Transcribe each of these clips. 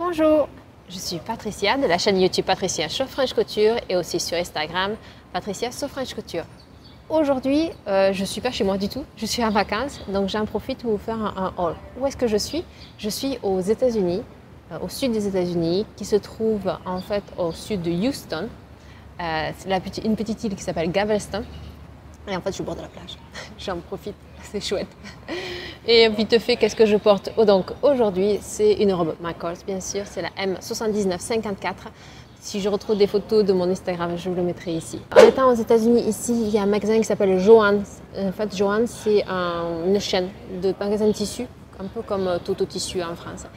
Bonjour, je suis Patricia de la chaîne YouTube Patricia So French Couture et aussi sur Instagram Patricia So French Couture. Aujourd'hui, je ne suis pas chez moi du tout, je suis en vacances, donc j'en profite pour vous faire un haul. Où est-ce que je suis? Je suis aux États-Unis, au sud des États-Unis, qui se trouve en fait au sud de Houston. C'est une petite île qui s'appelle Galveston. Et en fait, je suis au bord de la plage. J'en profite, c'est chouette. Et vite fait, qu'est-ce que je porte? Donc aujourd'hui, c'est une robe McCall, bien sûr, c'est la M7954. Si je retrouve des photos de mon Instagram, je vous le mettrai ici. En étant aux États-Unis, ici, il y a un magasin qui s'appelle Joann. En fait, Joann, c'est une chaîne de magasins de tissus, un peu comme Toto Tissu en France.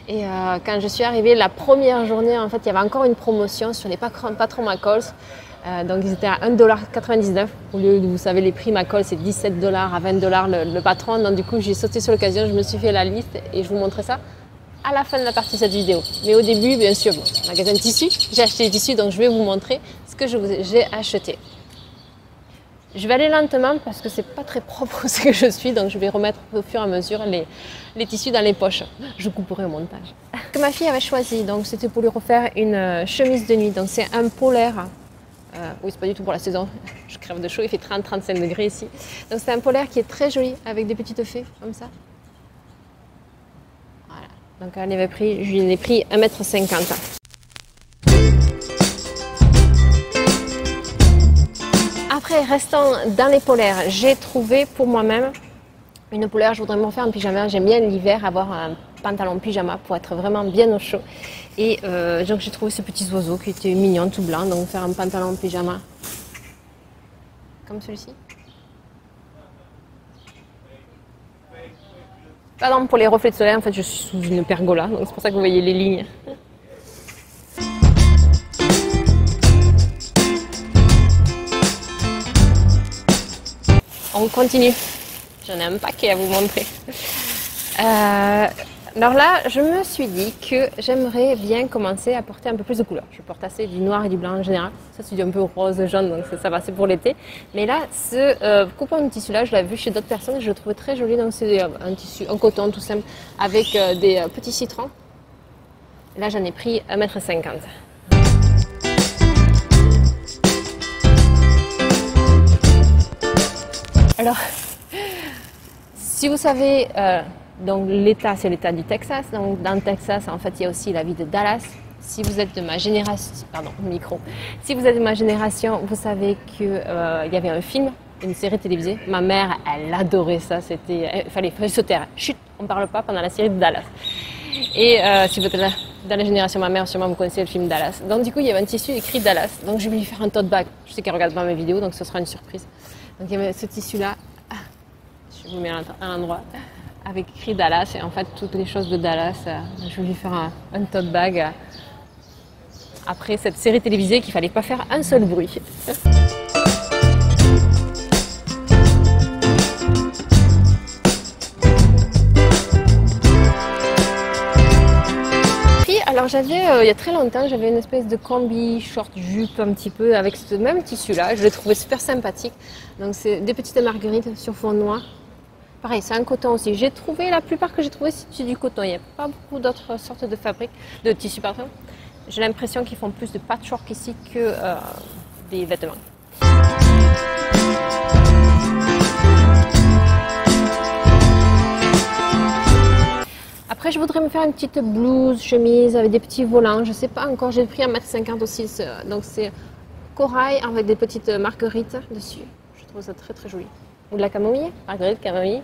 Et quand je suis arrivée, la première journée, en fait, il y avait encore une promotion sur les patrons McCall. Donc ils étaient à 1,99 $. Au lieu de, vous savez, les prix McCall, c'est 17 $ à 20 $ le patron. Donc du coup, j'ai sauté sur l'occasion, je me suis fait la liste et je vous montrerai ça à la fin de la partie de cette vidéo. Mais au début, bien sûr, magasin de tissus, j'ai acheté des tissus, donc je vais vous montrer ce que j'ai acheté. Je vais aller lentement parce que c'est pas très propre ce que je suis, donc je vais remettre au fur et à mesure les tissus dans les poches. Je couperai au montage. Ce que ma fille avait choisi, donc c'était pour lui refaire une chemise de nuit. Donc c'est un polaire. Oui, c'est pas du tout pour la saison, je crève de chaud, il fait 30-35 degrés ici. Donc c'est un polaire qui est très joli avec des petites fées comme ça. Voilà, donc elle avait pris, je lui ai pris 1,50 m. Après, restant dans les polaires, j'ai trouvé pour moi-même une polaire. Je voudrais m'en faire un pyjama. J'aime bien l'hiver avoir un pantalon pyjama pour être vraiment bien au chaud. Et donc j'ai trouvé ce petit oiseau qui était mignon, tout blanc. Donc faire un pantalon pyjama comme celui-ci. Pardon pour les reflets de soleil, en fait je suis sous une pergola, donc c'est pour ça que vous voyez les lignes. On continue. J'en ai un paquet à vous montrer. Alors là, je me suis dit que j'aimerais bien commencer à porter un peu plus de couleurs. Je porte assez du noir et du blanc en général. Ça, c'est un peu rose, jaune, donc ça va, c'est pour l'été. Mais là, ce coupon de tissu-là, je l'ai vu chez d'autres personnes et je le trouvais très joli. Donc c'est un tissu, un coton tout simple, avec des petits citrons. Et là, j'en ai pris 1,50 m. Alors, si vous savez, donc l'État, c'est l'État du Texas. Donc dans le Texas, en fait, il y a aussi la ville de Dallas. Si vous êtes de ma génération, pardon, micro. Si vous êtes de ma génération, vous savez qu'il y avait un film, une série télévisée. Ma mère, elle adorait ça. C'était, il fallait se taire. Chut, on ne parle pas pendant la série de Dallas. Et si vous êtes dans la génération de ma mère, sûrement vous connaissez le film Dallas. Donc du coup, il y avait un tissu écrit Dallas. Donc je vais lui faire un tote bag. Je sais qu'elle regarde pas mes vidéos, donc ce sera une surprise. Donc il y avait ce tissu-là. Je vous mets à l'endroit. Avec écrit Dallas et en fait toutes les choses de Dallas, je vais lui faire un tote bag après cette série télévisée qu'il fallait pas faire un seul bruit. Alors j'avais, il y a très longtemps, j'avais une espèce de combi short jupe un petit peu avec ce même tissu là, je l'ai trouvé super sympathique. Donc c'est des petites marguerites sur fond noir. Pareil, c'est un coton aussi. J'ai trouvé, la plupart que j'ai trouvé, c'est du coton. Il n'y a pas beaucoup d'autres sortes de fabriques, de tissus, pardon. J'ai l'impression qu'ils font plus de patchwork ici que des vêtements. Après, je voudrais me faire une petite blouse, chemise avec des petits volants. Je ne sais pas encore, j'ai pris 1,50 m aussi. Donc c'est corail avec des petites marguerites dessus. Je trouve ça très très joli. Ou de la camomille, marguerite, camomille.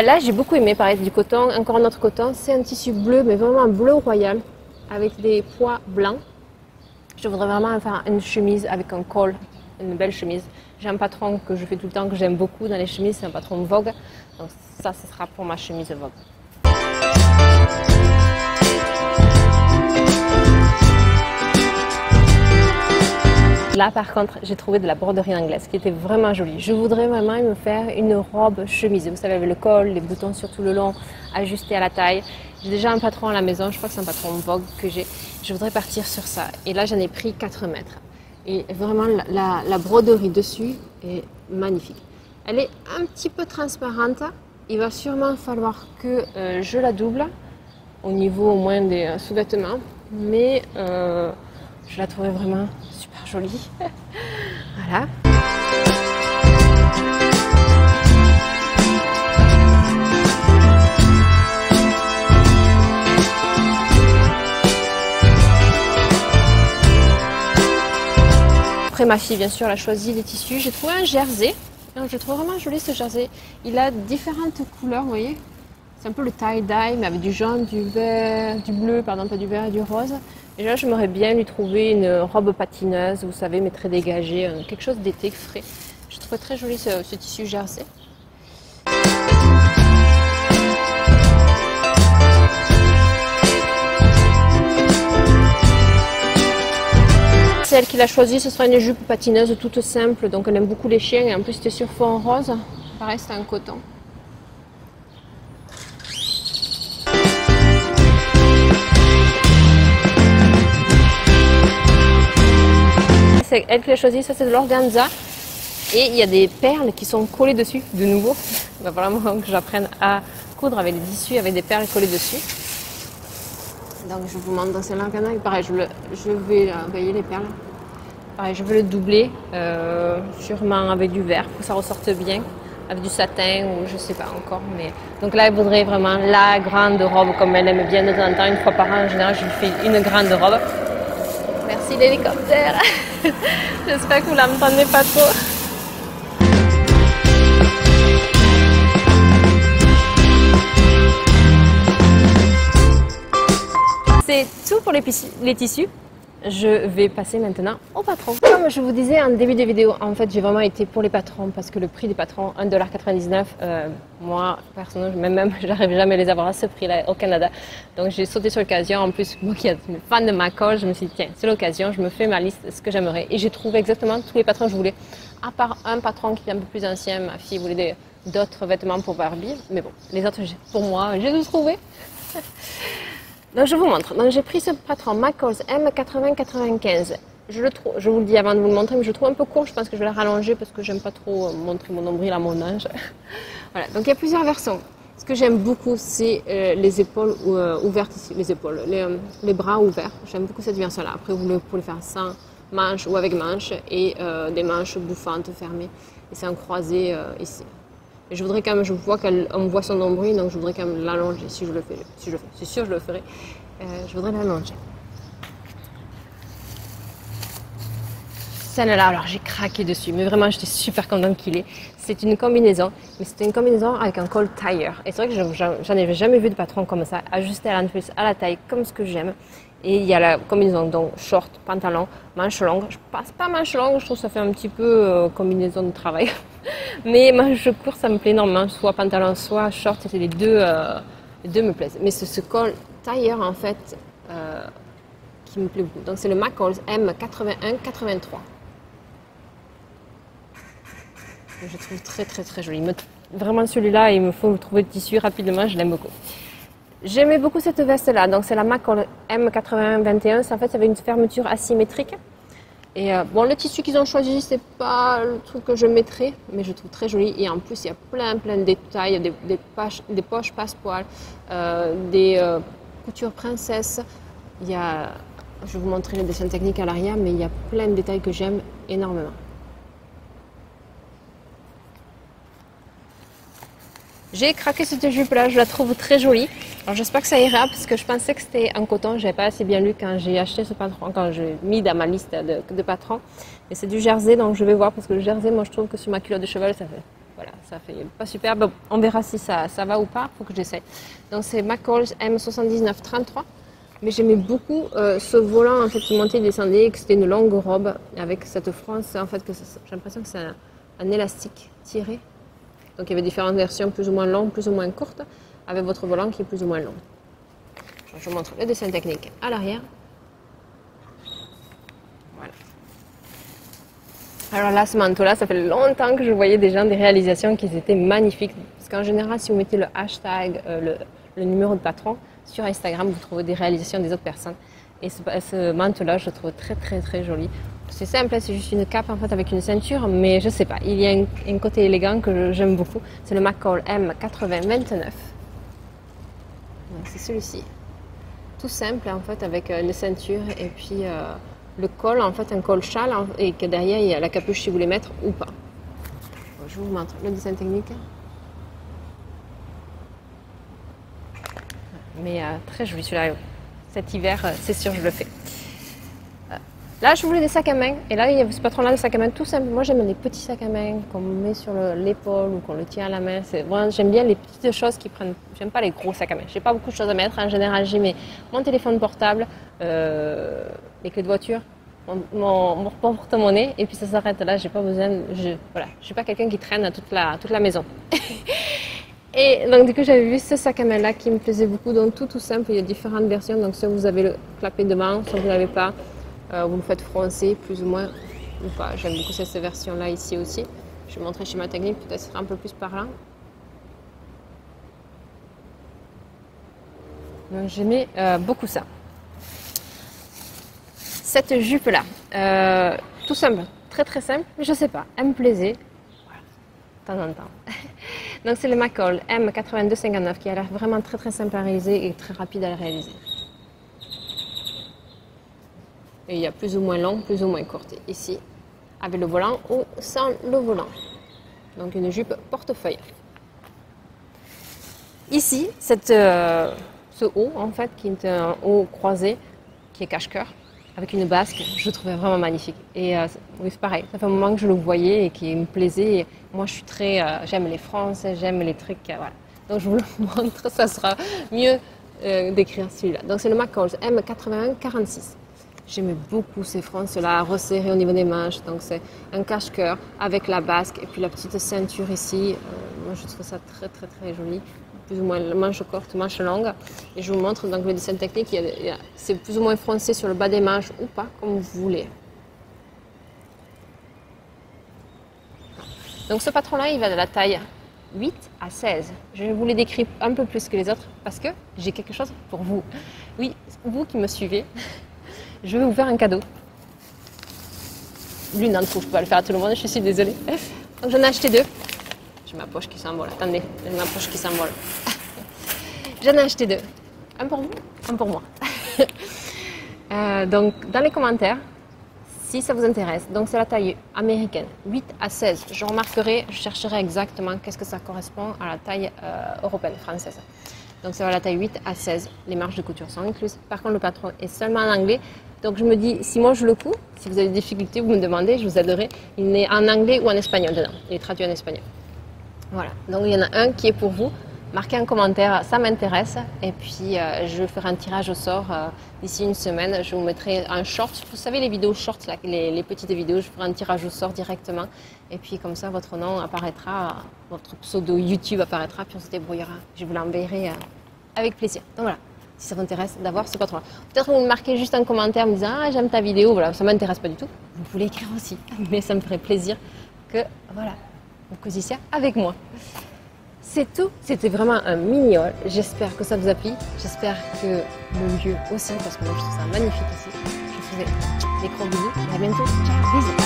Là, j'ai beaucoup aimé, pareil, du coton, encore un autre coton. C'est un tissu bleu, mais vraiment un bleu royal, avec des pois blancs. Je voudrais vraiment faire une chemise avec un col, une belle chemise. J'ai un patron que je fais tout le temps, que j'aime beaucoup dans les chemises, c'est un patron Vogue. Donc ça, ce sera pour ma chemise Vogue. Là, par contre, j'ai trouvé de la broderie anglaise qui était vraiment jolie. Je voudrais vraiment me faire une robe chemise. Vous savez, avec le col, les boutons sur tout le long, ajustés à la taille. J'ai déjà un patron à la maison, je crois que c'est un patron Vogue que j'ai. Je voudrais partir sur ça. Et là, j'en ai pris 4 mètres. Et vraiment, la broderie dessus est magnifique. Elle est un petit peu transparente. Il va sûrement falloir que je la double au niveau au moins des sous-vêtements. Mais je la trouvais vraiment super jolie. Voilà. Après, ma fille, bien sûr, elle a choisi les tissus. J'ai trouvé un jersey. Je trouve vraiment joli ce jersey. Il a différentes couleurs, vous voyez. C'est un peu le tie-dye, mais avec du jaune, du vert, du bleu, pardon, pas du vert et du rose. Et là, j'aimerais bien lui trouver une robe patineuse, vous savez, mais très dégagée, quelque chose d'été frais. Je trouve très joli ce tissu jersey. Celle qu'il a choisie, ce sera une jupe patineuse toute simple, donc elle aime beaucoup les chiens et en plus c'était sur fond rose. Pareil, c'est un coton. C'est elle qui l'a choisi, ça c'est de l'organza et il y a des perles qui sont collées dessus de nouveau. Il va vraiment que j'apprenne à coudre avec des tissus avec des perles collées dessus. Donc je vous montre dans celle-là, pareil, je vais envoyer les perles. Pareil, je vais le doubler, sûrement avec du vert pour que ça ressorte bien, avec du satin ou je sais pas encore. Mais donc là, il voudrait vraiment la grande robe comme elle aime bien de temps en temps, une fois par an en général, je lui fais une grande robe. Merci l'hélicoptère. J'espère que vous l'entendez pas trop. C'est tout pour les tissus. Je vais passer maintenant au patron. Comme je vous disais en début de vidéo, en fait j'ai vraiment été pour les patrons parce que le prix des patrons, 1,99 $, moi personnellement même j'arrive jamais à les avoir à ce prix là au Canada. Donc j'ai sauté sur l'occasion. En plus moi qui suis fan de McCall, je me suis dit tiens c'est l'occasion, je me fais ma liste de ce que j'aimerais. Et j'ai trouvé exactement tous les patrons que je voulais. À part un patron qui est un peu plus ancien, ma fille voulait d'autres vêtements pour Barbie. Mais bon, les autres pour moi j'ai tout trouvé. Donc je vous montre. Donc j'ai pris ce patron McCall's M80-95. Je vous le dis avant de vous le montrer, mais je le trouve un peu court. Je pense que je vais le rallonger parce que j'aime pas trop montrer mon nombril à mon âge. Voilà. Donc il y a plusieurs versions. Ce que j'aime beaucoup, c'est les épaules ouvertes ici, les épaules, les bras ouverts. J'aime beaucoup cette version-là. Après vous pouvez le faire sans manches ou avec manches et des manches bouffantes fermées. Et c'est un croisé ici. Et je voudrais quand même, je vois qu'on voit son nombril, donc je voudrais quand même l'allonger si je le fais. C'est sûr je le ferai. Je voudrais l'allonger. Celle-là, alors j'ai craqué dessus, mais vraiment j'étais super contente qu'il est. C'est une combinaison, mais c'était une combinaison avec un col tailleur. Et c'est vrai que j'en avais jamais vu de patron comme ça, ajusté à l'entrée, à la taille, comme ce que j'aime. Et il y a la combinaison, donc short, pantalon, manche longue. Je passe pas manche longue, je trouve que ça fait un petit peu combinaison de travail. Mais manche courte, ça me plaît énormément, soit pantalon, soit short, les deux me plaisent. Mais ce col tailleur, en fait, qui me plaît beaucoup. Donc c'est le McCall's M81-83. Je trouve très joli. Vraiment celui-là, il me faut trouver le tissu rapidement, je l'aime beaucoup. J'aimais beaucoup cette veste-là, donc c'est la McCall M80-21, en fait ça avait une fermeture asymétrique. Et bon, le tissu qu'ils ont choisi, c'est pas le truc que je mettrais, mais je trouve très joli. Et en plus, il y a plein de détails, des poches passe-poil, des coutures princesse. Je vais vous montrer les dessins techniques à l'arrière, mais il y a plein de détails que j'aime énormément. J'ai craqué cette jupe-là, je la trouve très jolie. Alors j'espère que ça ira parce que je pensais que c'était en coton. J'avais pas assez bien lu quand j'ai acheté ce patron, quand j'ai mis dans ma liste de patrons. Mais c'est du jersey, donc je vais voir parce que le jersey, moi je trouve que sur ma culotte de cheval, ça fait pas super. Bon, on verra si ça va ou pas, faut que j'essaie. Donc c'est McCall's M79-33. Mais j'aimais beaucoup ce volant en fait qui montait et descendait, que c'était une longue robe avec cette fronce. En fait, j'ai l'impression que c'est un élastique tiré. Donc il y avait différentes versions plus ou moins longues, plus ou moins courtes, avec votre volant qui est plus ou moins long. Je vous montre le dessin technique à l'arrière. Voilà. Alors là, ce manteau-là, ça fait longtemps que je voyais des gens, des réalisations qui étaient magnifiques. Parce qu'en général, si vous mettez le hashtag, le numéro de patron, sur Instagram, vous trouvez des réalisations des autres personnes. Et ce manteau-là, je le trouve très joli. C'est simple, c'est juste une cape en fait avec une ceinture, mais je sais pas, il y a un côté élégant que j'aime beaucoup. C'est le McCall M8029. C'est celui-ci. Tout simple en fait avec une ceinture et puis le col, en fait un col châle et que derrière il y a la capuche si vous voulez mettre ou pas. Je vous montre le design technique. Mais très joli celui-là. Cet hiver, c'est sûr, je le fais. Là, je voulais des sacs à main. Et là, il y a ce patron-là de sacs à main tout simple. Moi, j'aime les petits sacs à main qu'on met sur l'épaule ou qu'on le tient à la main. J'aime bien les petites choses qui prennent. J'aime pas les gros sacs à main. J'ai pas beaucoup de choses à mettre. En général, j'ai mon téléphone portable, les clés de voiture, mon porte-monnaie, et puis ça s'arrête là. J'ai pas besoin. Voilà, je suis pas quelqu'un qui traîne toute la maison. Et donc du coup j'avais vu ce sac à main là qui me plaisait beaucoup, donc tout simple, il y a différentes versions, donc soit vous avez le clapet devant, soit vous l'avez pas, vous le faites froncer plus ou moins ou pas. J'aime beaucoup cette version là ici aussi. Je vais montrer schéma technique, peut-être ce sera un peu plus parlant. Donc j'aimais beaucoup ça. Cette jupe là, tout simple, très simple, mais je sais pas, elle me plaisait. De temps en temps. Donc c'est le McCall M8259 qui a l'air vraiment très simple à réaliser et très rapide à le réaliser. Et il y a plus ou moins long, plus ou moins courte. Ici, avec le volant ou sans le volant. Donc une jupe portefeuille. Ici, ce haut en fait, qui est un haut croisé, qui est cache-cœur, avec une basque, je le trouvais vraiment magnifique. Et oui, c'est pareil, ça fait un moment que je le voyais et qui me plaisait. Et moi, je suis j'aime les français, j'aime les trucs, voilà. Donc, je vous le montre, ça sera mieux d'écrire celui-là. Donc, c'est le McCall M8146. J'aimais beaucoup ces frances-là, resserrées au niveau des manches. Donc, c'est un cache-cœur avec la basque et puis la petite ceinture ici. Moi, je trouve ça très joli. Plus ou moins manche courte, manche longue. Et je vous montre donc le dessin technique. C'est plus ou moins froncé sur le bas des manches ou pas, comme vous voulez. Donc ce patron-là, il va de la taille 8 à 16. Je vous l'ai décrit un peu plus que les autres parce que j'ai quelque chose pour vous. Oui, vous qui me suivez, je vais vous faire un cadeau. L'une d'entre vous, je peux pas le faire à tout le monde, je suis désolée. Donc j'en ai acheté deux. J'ai ma poche qui s'envole. Attendez, j'ai ma poche qui s'envole. J'en ai acheté deux. Un pour vous, un pour moi. Donc, dans les commentaires, si ça vous intéresse, donc c'est la taille américaine, 8 à 16. Je remarquerai, je chercherai exactement qu'est-ce que ça correspond à la taille européenne, française. Donc, c'est la taille 8 à 16. Les marges de couture sont incluses. Par contre, le patron est seulement en anglais. Donc, je me dis, si moi je le couds, si vous avez des difficultés, vous me demandez, je vous aiderai. Il est en anglais ou en espagnol dedans. Il est traduit en espagnol. Voilà, donc il y en a un qui est pour vous. Marquez un commentaire, ça m'intéresse. Et puis je ferai un tirage au sort d'ici une semaine. Je vous mettrai un short. Vous savez les vidéos shorts, là, les petites vidéos, je ferai un tirage au sort directement. Et puis comme ça, votre nom apparaîtra, votre pseudo YouTube apparaîtra, puis on se débrouillera. Je vous l'enverrai avec plaisir. Donc voilà, si ça vous intéresse d'avoir ce patron-là. Peut-être vous me marquez juste un commentaire me disant « Ah, j'aime ta vidéo », voilà, ça ne m'intéresse pas du tout. Vous pouvez écrire aussi, mais ça me ferait plaisir que, voilà, vous causissiez avec moi. C'est tout, c'était vraiment un mini haul. J'espère que ça vous a plu. J'espère que le lieu aussi, parce que moi je trouve ça magnifique ici. Je vous fais des gros bisous et à bientôt. Ciao, bisous.